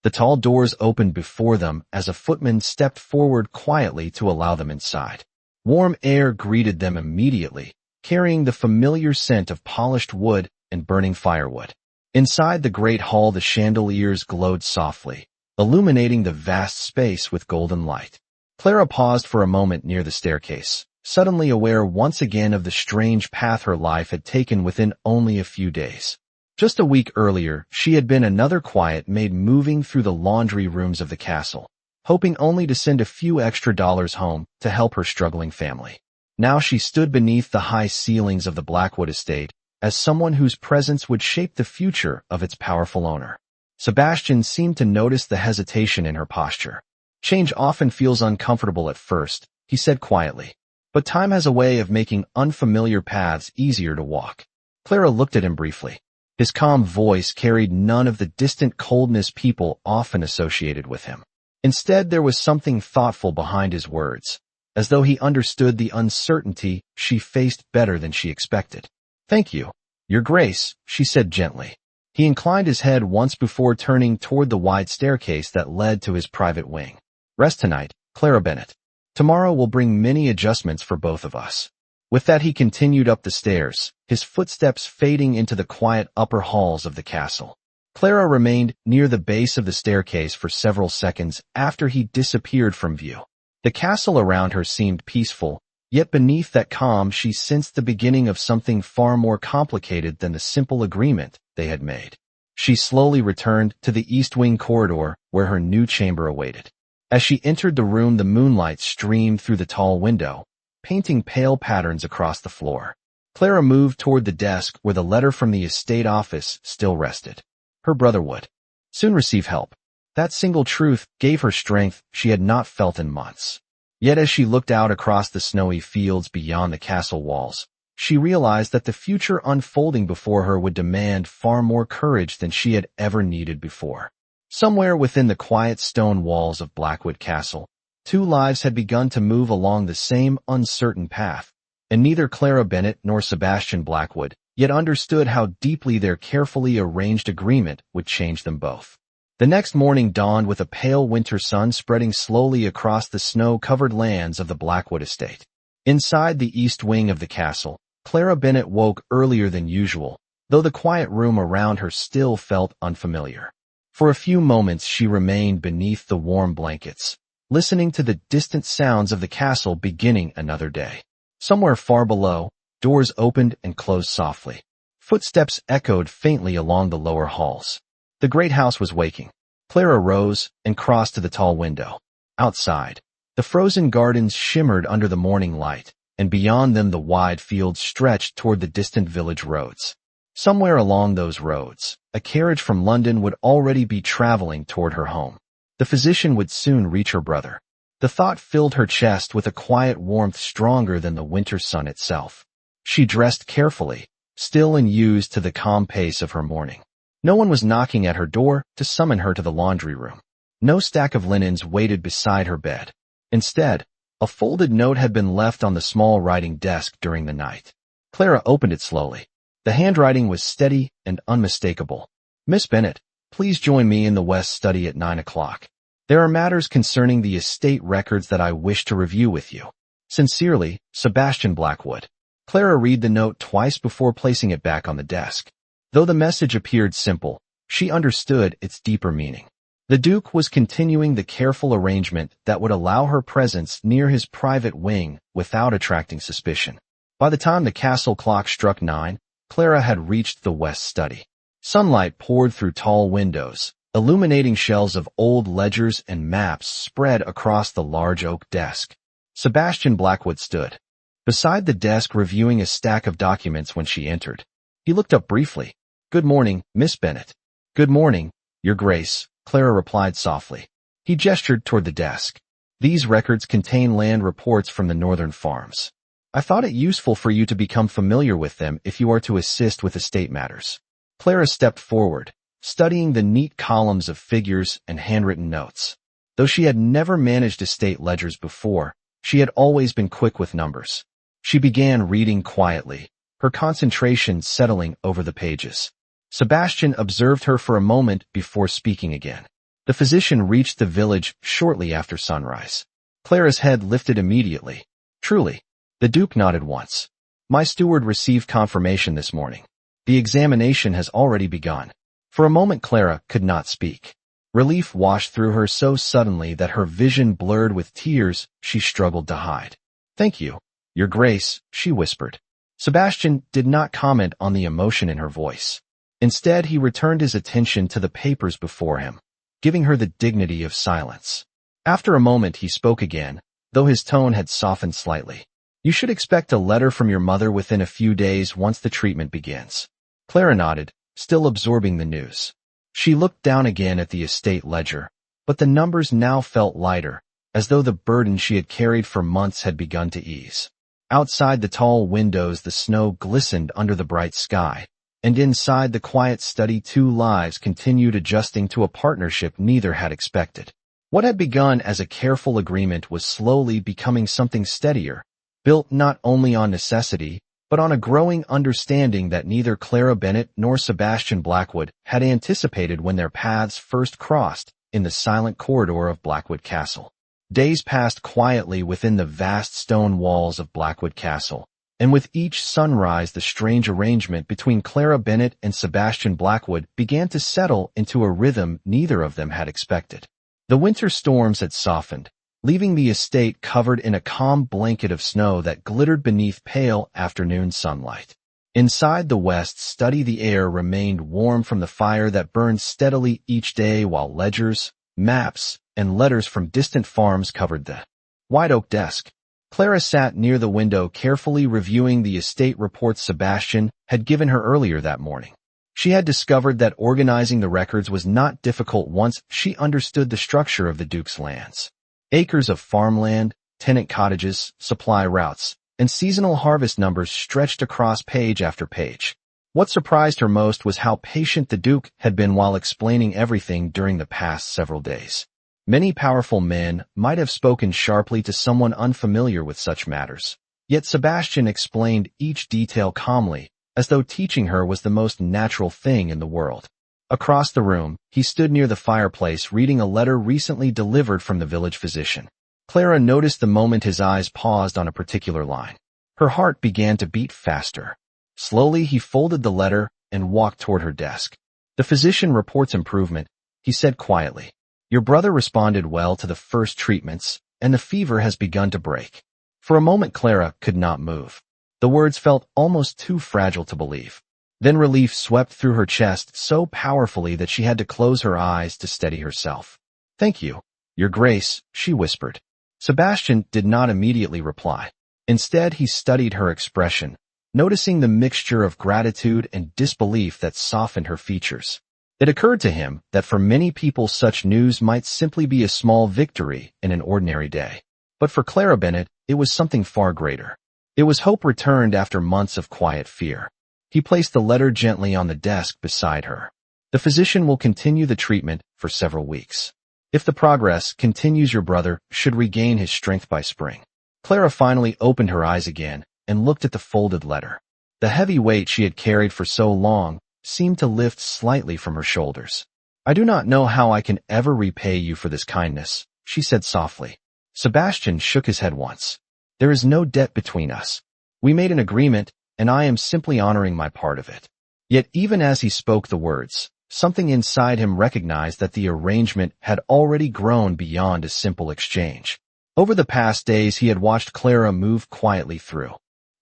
The tall doors opened before them as a footman stepped forward quietly to allow them inside. Warm air greeted them immediately, carrying the familiar scent of polished wood and burning firewood. Inside the great hall, the chandeliers glowed softly, illuminating the vast space with golden light. Clara paused for a moment near the staircase, suddenly aware once again of the strange path her life had taken within only a few days. Just a week earlier, she had been another quiet maid moving through the laundry rooms of the castle, hoping only to send a few extra dollars home to help her struggling family. Now she stood beneath the high ceilings of the Blackwood estate as someone whose presence would shape the future of its powerful owner. Sebastian seemed to notice the hesitation in her posture. Change often feels uncomfortable at first, he said quietly, but time has a way of making unfamiliar paths easier to walk. Clara looked at him briefly. His calm voice carried none of the distant coldness people often associated with him. Instead, there was something thoughtful behind his words, as though he understood the uncertainty she faced better than she expected. "Thank you, Your Grace," she said gently. He inclined his head once before turning toward the wide staircase that led to his private wing. "Rest tonight, Clara Bennett. Tomorrow will bring many adjustments for both of us." With that, he continued up the stairs, his footsteps fading into the quiet upper halls of the castle. Clara remained near the base of the staircase for several seconds after he disappeared from view. The castle around her seemed peaceful, yet beneath that calm she sensed the beginning of something far more complicated than the simple agreement they had made. She slowly returned to the east wing corridor where her new chamber awaited. As she entered the room, the moonlight streamed through the tall window, painting pale patterns across the floor. Clara moved toward the desk where the letter from the estate office still rested. Her brother would soon receive help. That single truth gave her strength she had not felt in months. Yet as she looked out across the snowy fields beyond the castle walls, she realized that the future unfolding before her would demand far more courage than she had ever needed before. Somewhere within the quiet stone walls of Blackwood Castle, two lives had begun to move along the same uncertain path, and neither Clara Bennett nor Sebastian Blackwood yet understood how deeply their carefully arranged agreement would change them both. The next morning dawned with a pale winter sun spreading slowly across the snow-covered lands of the Blackwood estate. Inside the east wing of the castle, Clara Bennett woke earlier than usual, though the quiet room around her still felt unfamiliar. For a few moments she remained beneath the warm blankets, listening to the distant sounds of the castle beginning another day. Somewhere far below, doors opened and closed softly. Footsteps echoed faintly along the lower halls. The great house was waking. Clara rose and crossed to the tall window. Outside, the frozen gardens shimmered under the morning light, and beyond them the wide fields stretched toward the distant village roads. Somewhere along those roads, a carriage from London would already be traveling toward her home. The physician would soon reach her brother. The thought filled her chest with a quiet warmth stronger than the winter sun itself. She dressed carefully, still unused to the calm pace of her morning. No one was knocking at her door to summon her to the laundry room. No stack of linens waited beside her bed. Instead, a folded note had been left on the small writing desk during the night. Clara opened it slowly. The handwriting was steady and unmistakable. "Miss Bennett, please join me in the West study at 9 o'clock. There are matters concerning the estate records that I wish to review with you. Sincerely, Sebastian Blackwood." Clara read the note twice before placing it back on the desk. Though the message appeared simple, she understood its deeper meaning. The Duke was continuing the careful arrangement that would allow her presence near his private wing without attracting suspicion. By the time the castle clock struck 9, Clara had reached the West study. Sunlight poured through tall windows, illuminating shelves of old ledgers and maps spread across the large oak desk. Sebastian Blackwood stood beside the desk reviewing a stack of documents when she entered. He looked up briefly. "Good morning, Miss Bennett." "Good morning, Your Grace," Clara replied softly. He gestured toward the desk. "These records contain land reports from the northern farms. I thought it useful for you to become familiar with them if you are to assist with estate matters. Clara stepped forward, studying the neat columns of figures and handwritten notes. Though she had never managed estate ledgers before, she had always been quick with numbers. She began reading quietly, her concentration settling over the pages. Sebastian observed her for a moment before speaking again. The physician reached the village shortly after sunrise. Clara's head lifted immediately. Truly. The Duke nodded once. My steward received confirmation this morning. The examination has already begun. For a moment Clara could not speak. Relief washed through her so suddenly that her vision blurred with tears she struggled to hide. Thank you, Your Grace, she whispered. Sebastian did not comment on the emotion in her voice. Instead, he returned his attention to the papers before him, giving her the dignity of silence. After a moment he spoke again, though his tone had softened slightly. You should expect a letter from your mother within a few days once the treatment begins. Clara nodded, still absorbing the news. She looked down again at the estate ledger, but the numbers now felt lighter, as though the burden she had carried for months had begun to ease. Outside the tall windows the snow glistened under the bright sky, and inside the quiet study 2 lives continued adjusting to a partnership neither had expected. What had begun as a careful agreement was slowly becoming something steadier, built not only on necessity, but on a growing understanding that neither Clara Bennett nor Sebastian Blackwood had anticipated when their paths first crossed in the silent corridor of Blackwood Castle. Days passed quietly within the vast stone walls of Blackwood Castle, and with each sunrise the strange arrangement between Clara Bennett and Sebastian Blackwood began to settle into a rhythm neither of them had expected. The winter storms had softened, leaving the estate covered in a calm blanket of snow that glittered beneath pale afternoon sunlight. Inside the west study the air remained warm from the fire that burned steadily each day while ledgers, maps, and letters from distant farms covered the white oak desk. Clara sat near the window carefully reviewing the estate reports Sebastian had given her earlier that morning. She had discovered that organizing the records was not difficult once she understood the structure of the Duke's lands. Acres of farmland, tenant cottages, supply routes, and seasonal harvest numbers stretched across page after page. What surprised her most was how patient the Duke had been while explaining everything during the past several days. Many powerful men might have spoken sharply to someone unfamiliar with such matters, yet Sebastian explained each detail calmly, as though teaching her was the most natural thing in the world. Across the room, he stood near the fireplace reading a letter recently delivered from the village physician. Clara noticed the moment his eyes paused on a particular line. Her heart began to beat faster. Slowly he folded the letter and walked toward her desk. The physician reports improvement, he said quietly. Your brother responded well to the first treatments, and the fever has begun to break. For a moment Clara could not move. The words felt almost too fragile to believe. Then relief swept through her chest so powerfully that she had to close her eyes to steady herself. Thank you, Your Grace, she whispered. Sebastian did not immediately reply. Instead, he studied her expression, noticing the mixture of gratitude and disbelief that softened her features. It occurred to him that for many people such news might simply be a small victory in an ordinary day. But for Clara Bennett, it was something far greater. It was hope returned after months of quiet fear. He placed the letter gently on the desk beside her. The physician will continue the treatment for several weeks. If the progress continues, your brother should regain his strength by spring. Clara finally opened her eyes again and looked at the folded letter. The heavy weight she had carried for so long seemed to lift slightly from her shoulders. I do not know how I can ever repay you for this kindness, she said softly. Sebastian shook his head once. There is no debt between us. We made an agreement, and I am simply honoring my part of it. Yet even as he spoke the words, something inside him recognized that the arrangement had already grown beyond a simple exchange. Over the past days he had watched Clara move quietly through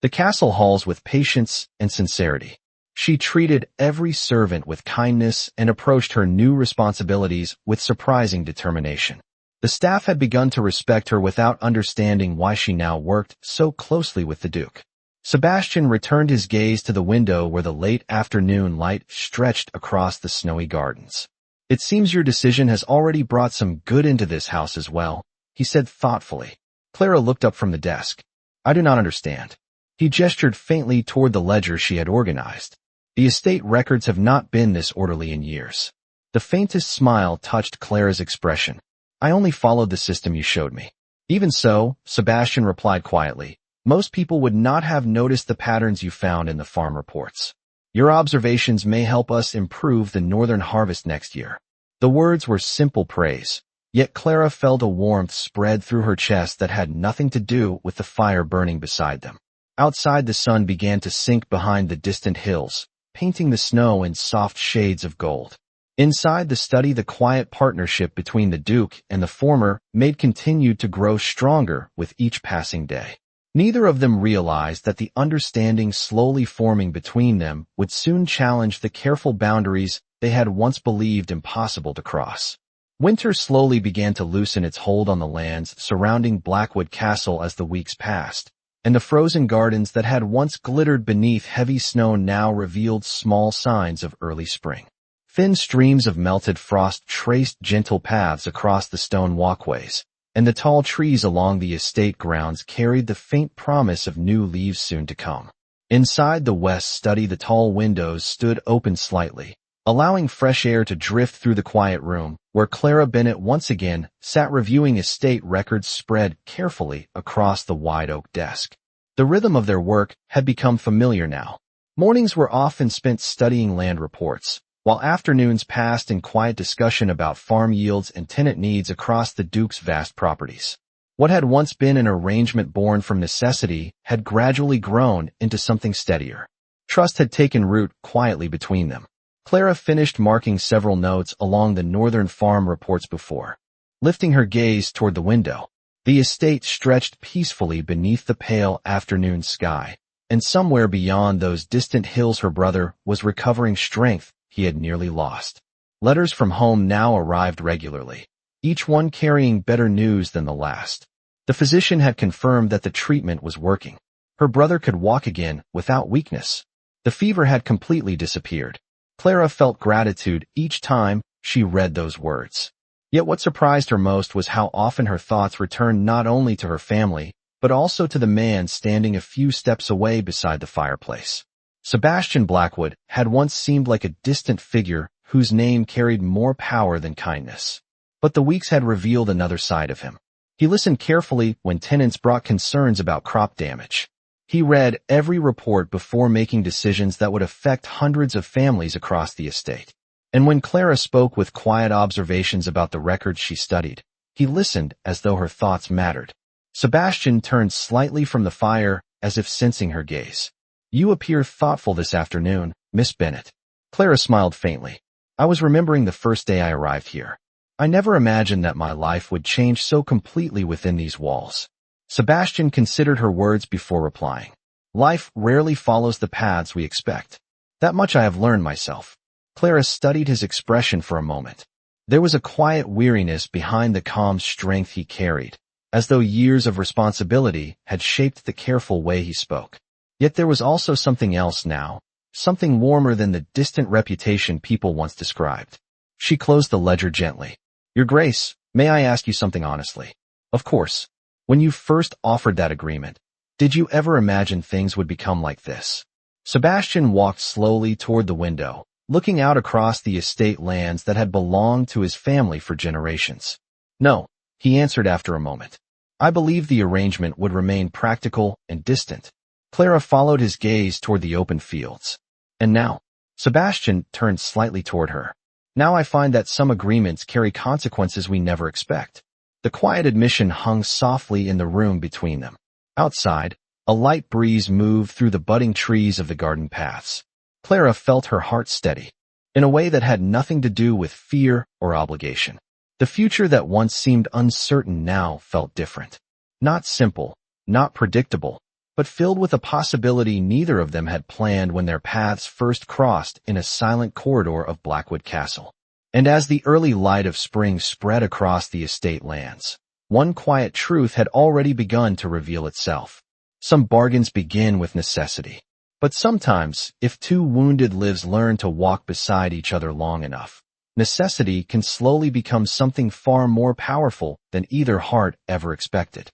the castle halls with patience and sincerity. She treated every servant with kindness and approached her new responsibilities with surprising determination. The staff had begun to respect her without understanding why she now worked so closely with the Duke. Sebastian returned his gaze to the window where the late afternoon light stretched across the snowy gardens. It seems your decision has already brought some good into this house as well, he said thoughtfully. Clara looked up from the desk. I do not understand. He gestured faintly toward the ledger she had organized. The estate records have not been this orderly in years. The faintest smile touched Clara's expression. I only followed the system you showed me. Even so, Sebastian replied quietly, most people would not have noticed the patterns you found in the farm reports. Your observations may help us improve the northern harvest next year. The words were simple praise, yet Clara felt a warmth spread through her chest that had nothing to do with the fire burning beside them. Outside, the sun began to sink behind the distant hills, painting the snow in soft shades of gold. Inside the study, the quiet partnership between the Duke and the former Maid continued to grow stronger with each passing day. Neither of them realized that the understanding slowly forming between them would soon challenge the careful boundaries they had once believed impossible to cross. Winter slowly began to loosen its hold on the lands surrounding Blackwood Castle as the weeks passed, and the frozen gardens that had once glittered beneath heavy snow now revealed small signs of early spring. Thin streams of melted frost traced gentle paths across the stone walkways, and the tall trees along the estate grounds carried the faint promise of new leaves soon to come. Inside the west study, the tall windows stood open slightly, allowing fresh air to drift through the quiet room, where Clara Bennett once again sat reviewing estate records spread carefully across the wide oak desk. The rhythm of their work had become familiar now. Mornings were often spent studying land reports, while afternoons passed in quiet discussion about farm yields and tenant needs across the Duke's vast properties. What had once been an arrangement born from necessity had gradually grown into something steadier. Trust had taken root quietly between them. Clara finished marking several notes along the northern farm reports before lifting her gaze toward the window. The estate stretched peacefully beneath the pale afternoon sky, and somewhere beyond those distant hills her brother was recovering strength he had nearly lost. Letters from home now arrived regularly, each one carrying better news than the last. The physician had confirmed that the treatment was working. Her brother could walk again without weakness. The fever had completely disappeared. Clara felt gratitude each time she read those words. Yet what surprised her most was how often her thoughts returned not only to her family, but also to the man standing a few steps away beside the fireplace. Sebastian Blackwood had once seemed like a distant figure whose name carried more power than kindness. But the weeks had revealed another side of him. He listened carefully when tenants brought concerns about crop damage. He read every report before making decisions that would affect hundreds of families across the estate. And when Clara spoke with quiet observations about the records she studied, he listened as though her thoughts mattered. Sebastian turned slightly from the fire as if sensing her gaze. You appear thoughtful this afternoon, Miss Bennett. Clara smiled faintly. I was remembering the first day I arrived here. I never imagined that my life would change so completely within these walls. Sebastian considered her words before replying. Life rarely follows the paths we expect. That much I have learned myself. Clara studied his expression for a moment. There was a quiet weariness behind the calm strength he carried, as though years of responsibility had shaped the careful way he spoke. Yet there was also something else now, something warmer than the distant reputation people once described. She closed the ledger gently. Your Grace, may I ask you something honestly? Of course. When you first offered that agreement, did you ever imagine things would become like this? Sebastian walked slowly toward the window, looking out across the estate lands that had belonged to his family for generations. No, he answered after a moment. I believed the arrangement would remain practical and distant. Clara followed his gaze toward the open fields. And now, Sebastian turned slightly toward her. Now I find that some agreements carry consequences we never expect. The quiet admission hung softly in the room between them. Outside, a light breeze moved through the budding trees of the garden paths. Clara felt her heart steady, in a way that had nothing to do with fear or obligation. The future that once seemed uncertain now felt different. Not simple, not predictable, but filled with a possibility neither of them had planned when their paths first crossed in a silent corridor of Blackwood Castle. And as the early light of spring spread across the estate lands, one quiet truth had already begun to reveal itself. Some bargains begin with necessity. But sometimes, if two wounded lives learn to walk beside each other long enough, necessity can slowly become something far more powerful than either heart ever expected.